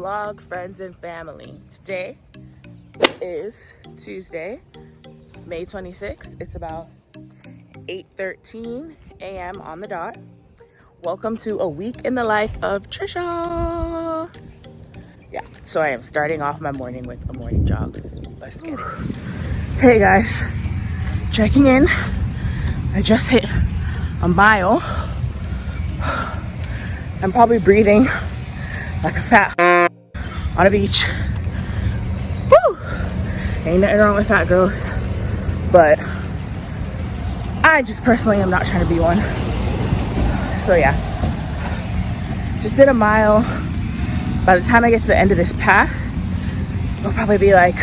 vlog, friends and family. Today is Tuesday, May 26th. It's about 8:13 a.m. on the dot. Welcome to a week in the life of Trisha. Yeah, so I am starting off my morning with a morning jog. Let's get it. Hey guys, checking in. I just hit a mile. I'm probably breathing like a fat on a beach. Woo! Ain't nothing wrong with fat girls, but I just personally am not trying to be one. So yeah, just did a mile. By the time I get to the end of this path, it'll probably be like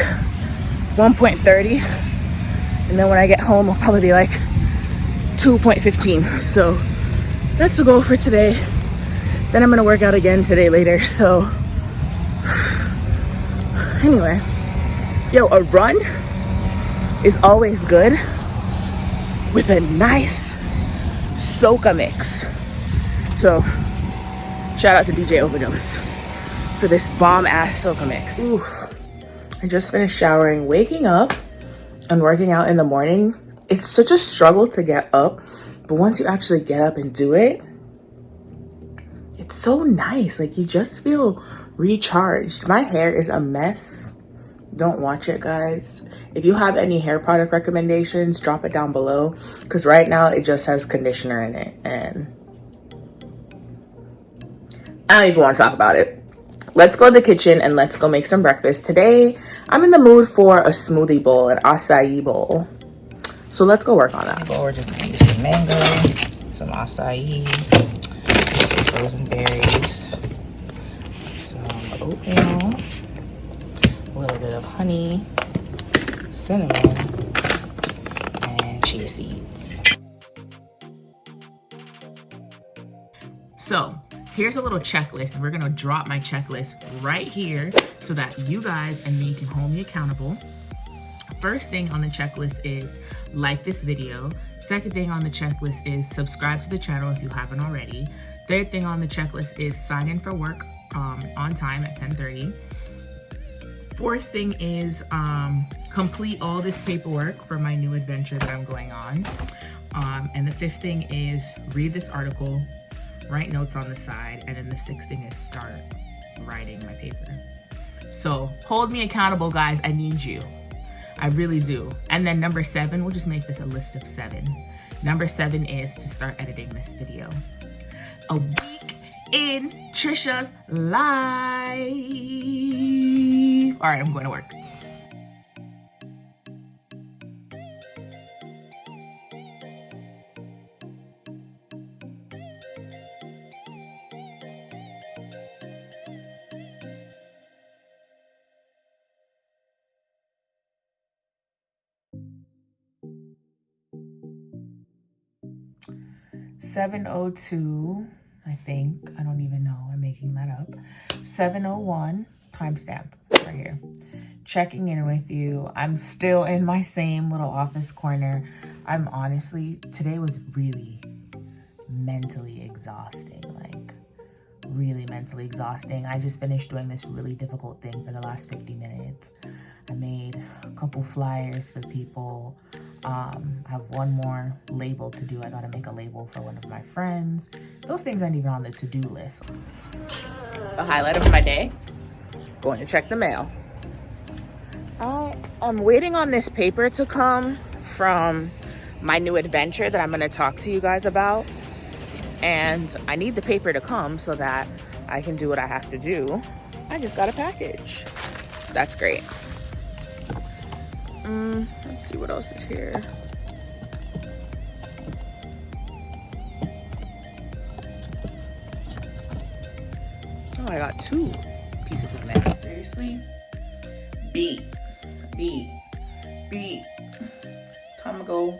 1.30, and then when I get home, it'll probably be like 2.15. So that's the goal for today. Then I'm gonna work out again today later. So anyway, yo, a run is always good with a nice soca mix. So shout out to DJ Overdose for this bomb ass soca mix. Ooh, I just finished showering, waking up and working out in the morning. It's such a struggle to get up, but once you actually get up and do it, it's so nice. Like, you just feel recharged. My hair is a mess. Don't watch it, guys. If you have any hair product recommendations, drop it down below, because right now it just has conditioner in it and I don't even want to talk about it. Let's go to the kitchen and let's go make some breakfast. Today I'm in the mood for a smoothie bowl, an acai bowl. So let's go work on that. We're just gonna use some mango, some acai, some frozen berries, some oatmeal, a little bit of honey, cinnamon, and chia seeds. So here's a little checklist, and we're gonna drop my checklist right here so that you guys and me can hold me accountable. First thing on the checklist is like this video. Second thing on the checklist is subscribe to the channel if you haven't already. Third thing on the checklist is sign in for work on time at 10:30. Fourth thing is complete all this paperwork for my new adventure that I'm going on. And the fifth thing is read this article, write notes on the side, and then the sixth thing is start writing my paper. So hold me accountable, guys. I need you. I really do. And then number 7, we'll just make this a list of 7. Number 7 is to start editing this video. A week in Trisha's life. All right, I'm going to work. $7:02, I think. I don't even know. I'm making that up. 7:01, timestamp right here. Checking in with you. I'm still in my same little office corner. I'm honestly, today was really mentally exhausting. Like, really mentally exhausting. I just finished doing this really difficult thing for the last 50 minutes. I made a couple flyers for people. I have one more label to do. I gotta make a label for one of my friends. Those things aren't even on the to-do list. The highlight of my day, going to check the mail. I'm waiting on this paper to come from my new adventure that I'm gonna talk to you guys about. And I need the paper to come so that I can do what I have to do. I just got a package. That's great. Let's see what else is here. Oh, I got 2 pieces of mail. Seriously? Beat. Time to go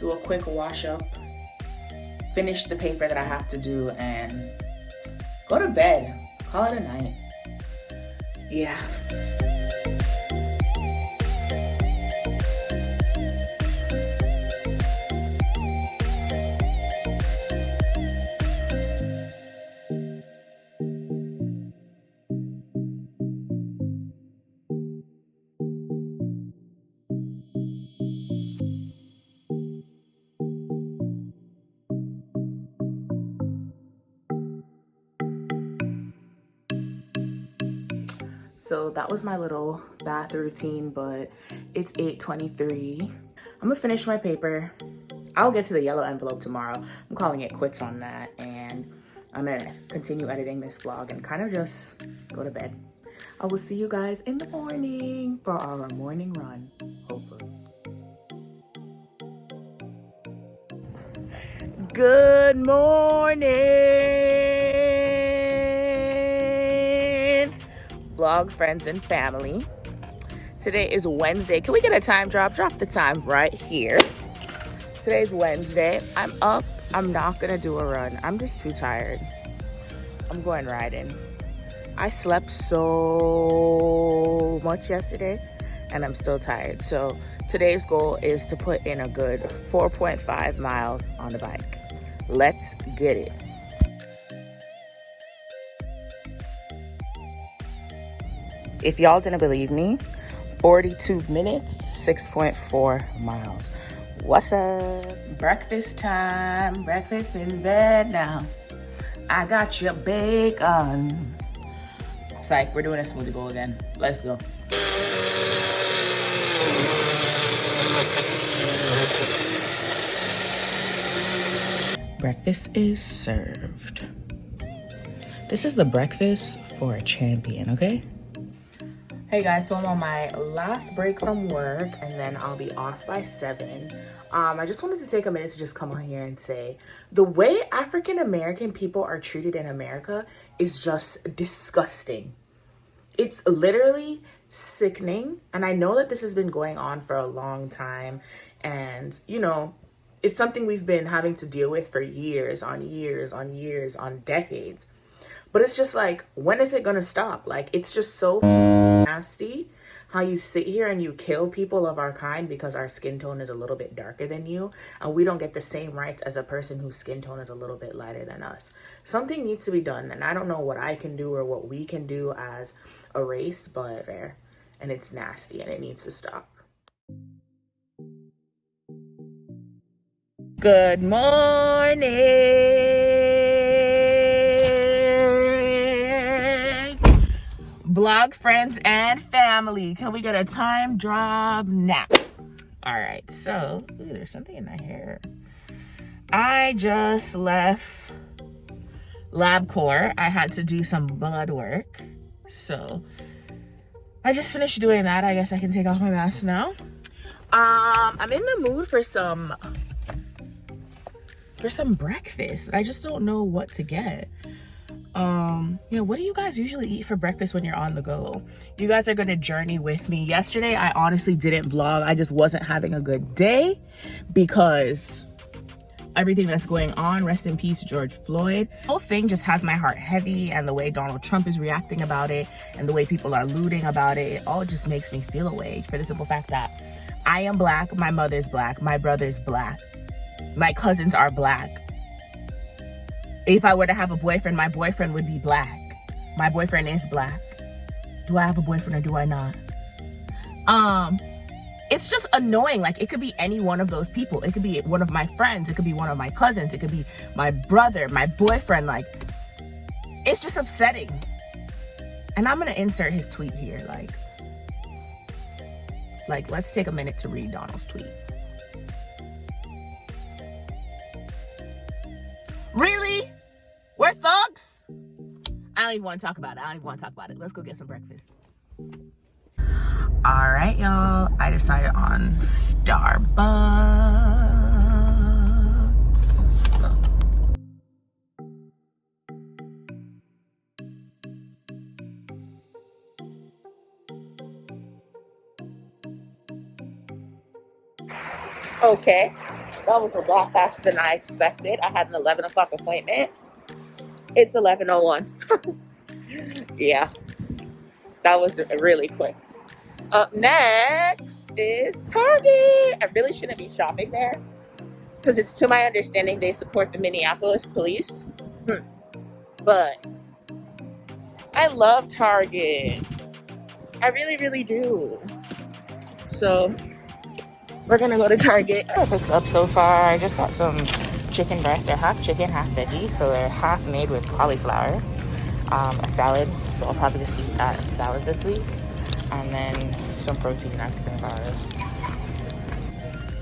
do a quick wash up, finish the paper that I have to do, and go to bed. Call it a night. Yeah. So that was my little bath routine, but it's 8:23. I'm gonna finish my paper. I'll get to the yellow envelope tomorrow. I'm calling it quits on that, and I'm gonna continue editing this vlog and kind of just go to bed. I will see you guys in the morning for our morning run, hopefully. Good morning, vlog friends and family. Today is Wednesday. Can we get a time drop? Drop the time right here. Today's Wednesday. I'm up. I'm not gonna do a run. I'm just too tired. I'm going riding. I slept so much yesterday and I'm still tired. So today's goal is to put in a good 4.5 miles on the bike. Let's get it. If y'all didn't believe me, 42 minutes, 6.4 miles. What's up? Breakfast time, breakfast in bed now. I got your bacon. Psych, we're doing a smoothie bowl again. Let's go. Breakfast is served. This is the breakfast for a champion, okay? Hey guys, so I'm on my last break from work and then I'll be off by 7. I just wanted to take a minute to just come on here and say the way African American people are treated in America is just disgusting. It's literally sickening. And I know that this has been going on for a long time. And, you know, it's something we've been having to deal with for years on years on years on decades. But it's just like, when is it going to stop? Like, it's just so nasty how you sit here and you kill people of our kind because our skin tone is a little bit darker than you. And we don't get the same rights as a person whose skin tone is a little bit lighter than us. Something needs to be done. And I don't know what I can do or what we can do as a race, but fair. And it's nasty and it needs to stop. Good morning, blog friends and family. Can we get a time drop now? All right, so ooh, there's something in my hair. I just left LabCorp. I had to do some blood work, so I just finished doing that. I guess I can take off my mask now. I'm in the mood for some breakfast. I just don't know what to get. You know, what do you guys usually eat for breakfast when you're on the go? You guys are gonna journey with me. Yesterday, I honestly didn't vlog. I just wasn't having a good day because everything that's going on. Rest in peace, George Floyd. The whole thing just has my heart heavy, and the way Donald Trump is reacting about it and the way people are looting about it, it all just makes me feel away for the simple fact that I am black, my mother's black, my brother's black, my cousins are black. If I were to have a boyfriend, my boyfriend would be black. My boyfriend is black. Do I have a boyfriend or do I not? It's just annoying. Like, it could be any one of those people. It could be one of my friends. It could be one of my cousins. It could be my brother, my boyfriend. Like, it's just upsetting. And I'm gonna insert his tweet here. Like, let's take a minute to read Donald's tweet. Really? We're thugs? I don't even want to talk about it. Let's go get some breakfast. All right, y'all. I decided on Starbucks. Okay. That was a lot faster than I expected. I had an 11 o'clock appointment. It's 11:01. Yeah, that was really quick. Up next is Target. I really shouldn't be shopping there because it's to my understanding they support the Minneapolis police. But I love Target. I really, really do. So we're gonna go to Target. I picked up so far. I just got some chicken breasts. They're half chicken, half veggie, so they're half made with cauliflower. a salad. So I'll probably just eat that salad this week. And then some protein ice cream bars.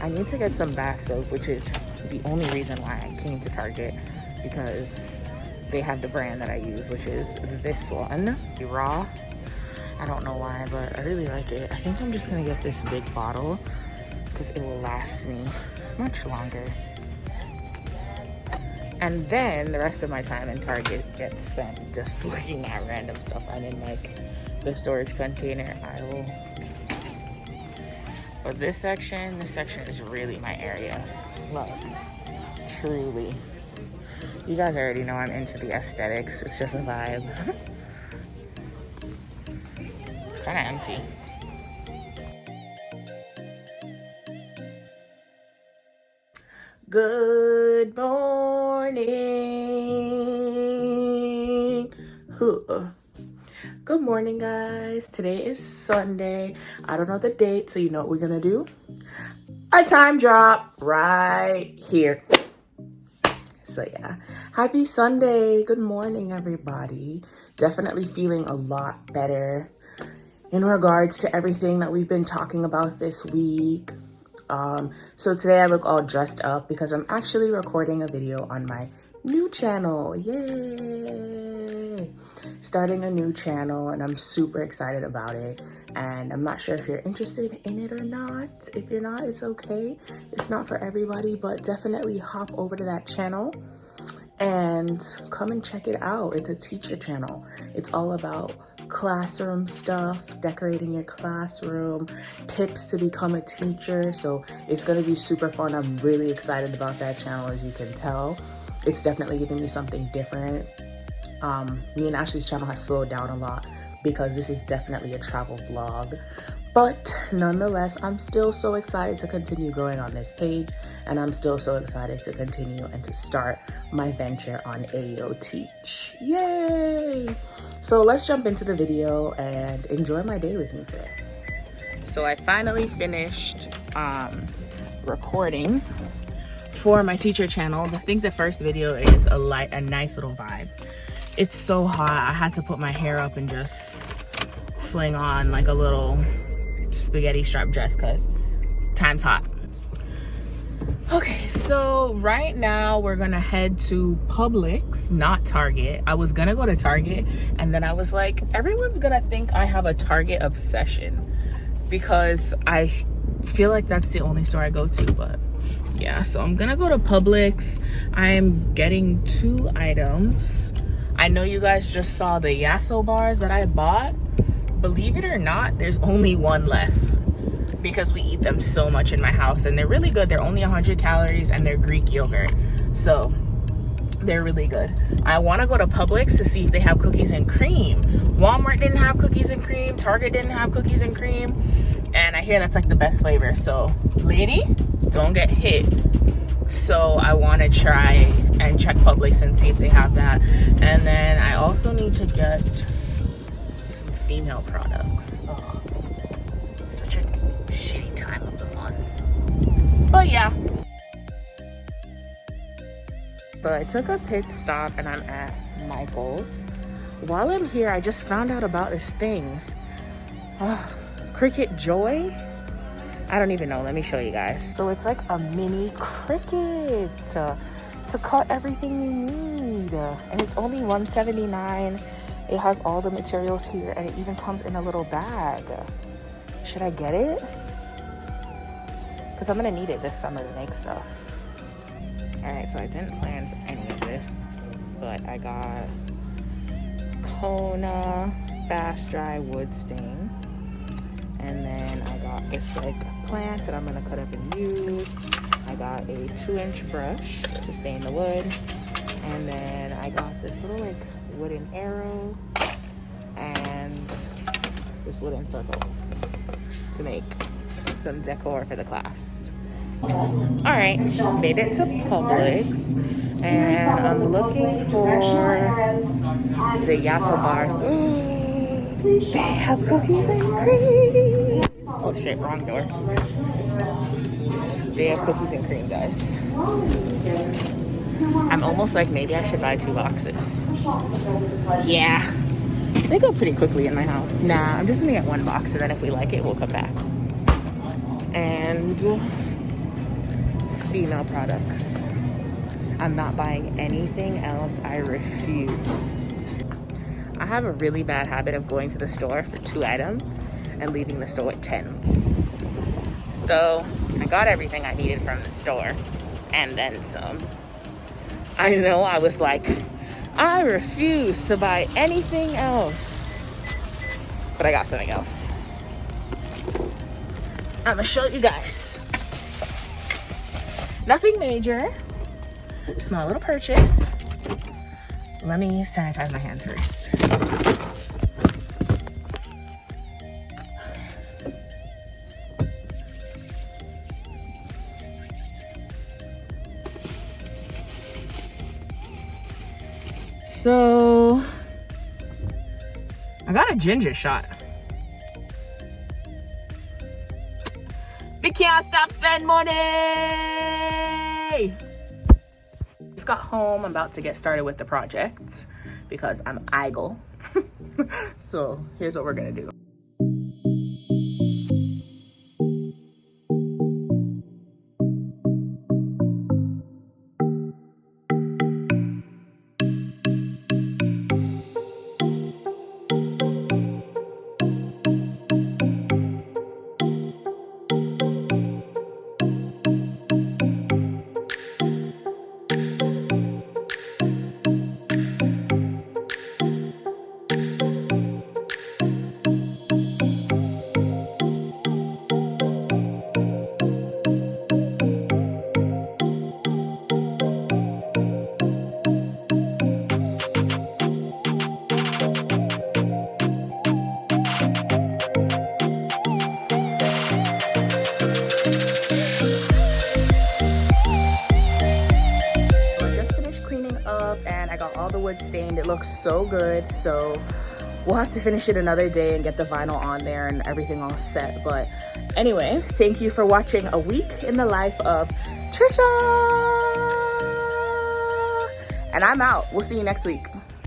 I need to get some bath soap, which is the only reason why I came to Target, because they have the brand that I use, which is this one, Raw. I don't know why, but I really like it. I think I'm just gonna get this big bottle because it will last me much longer. And then the rest of my time in Target gets spent just looking at random stuff. I'm in like the storage container aisle. But this section is really my area. Love, truly. You guys already know I'm into the aesthetics. It's just a vibe. It's kind of empty. Good morning. Good morning, guys. Today is Sunday. I don't know the date, so you know what we're gonna do? A time drop right here. So yeah, happy Sunday. Good morning, everybody. Definitely feeling a lot better in regards to everything that we've been talking about this week. So today I look all dressed up because I'm actually recording a video on my new channel. Yay! Starting a new channel, and I'm super excited about it. And I'm not sure if you're interested in it or not. If you're not, it's okay. It's not for everybody, but definitely hop over to that channel and come and check it out. It's a teacher channel. It's all about classroom stuff, decorating your classroom, tips to become a teacher. So it's gonna be super fun. I'm really excited about that channel, as you can tell. It's definitely giving me something different. Me and Ashley's channel has slowed down a lot because this is definitely a travel vlog. But nonetheless, I'm still so excited to continue growing on this page, and I'm still so excited to continue and to start my venture on AEO Teach. Yay! So let's jump into the video and enjoy my day with me today. So I finally finished recording for my teacher channel. I think the first video is a nice little vibe. It's so hot. I had to put my hair up and just fling on like a little spaghetti strap dress because time's hot. Okay, so right now we're gonna head to Publix, not Target. I was gonna go to Target, and then I was like, everyone's gonna think I have a Target obsession because I feel like that's the only store I go to. But yeah, so I'm gonna go to Publix. I'm getting 2 items. I know you guys just saw the Yasso bars that I bought. Believe it or not, there's only 1 left because we eat them so much in my house, and they're really good. They're only 100 calories and they're Greek yogurt, so they're really good. I want to go to Publix to see if they have cookies and cream. Walmart didn't have cookies and cream. Target didn't have cookies and cream, and I hear that's like the best flavor. So lady, don't get hit. So I want to try and check Publix and see if they have that. And then I also need to get some female products. Ugh, such a shitty time of the month. But yeah. So I took a pit stop and I'm at Michael's. While I'm here, I just found out about this thing. Cricut Joy? I don't even know. Let me show you guys. So it's like a mini Cricut to cut everything you need. And it's only $179. It has all the materials here, and it even comes in a little bag. Should I get it? Because I'm gonna need it this summer to make stuff. All right, so I didn't plan for any of this, but I got Kona Fast Dry Wood Stain. And then I got this like plant that I'm gonna cut up and use. I got a 2-inch brush to stain the wood. And then I got this little like wooden arrow and this wooden circle to make some decor for the class. All right, made it to Publix, and I'm looking for the Yasso bars. They have cookies and cream. Oh shit, wrong door. They have cookies and cream, guys. I'm almost like maybe I should buy 2 boxes. Yeah, they go pretty quickly in my house. Nah, I'm just gonna get 1 box, and then if we like it, we'll come back. And female products. I'm not buying anything else. I refuse. I have a really bad habit of going to the store for 2 items and leaving the store with 10. So I got everything I needed from the store and then some. I know I was like, I refuse to buy anything else. But I got something else. I'm gonna show you guys. Nothing major. Small little purchase. Let me sanitize my hands first. So, I got a ginger shot. We can't stop spending money! Just got home. I'm about to get started with the project because I'm idle. So here's what we're gonna do. And I got all the wood stained. It looks so good, so we'll have to finish it another day and get the vinyl on there and everything all set. But anyway, thank you for watching a week in the life of Trisha, and I'm out. We'll see you next week.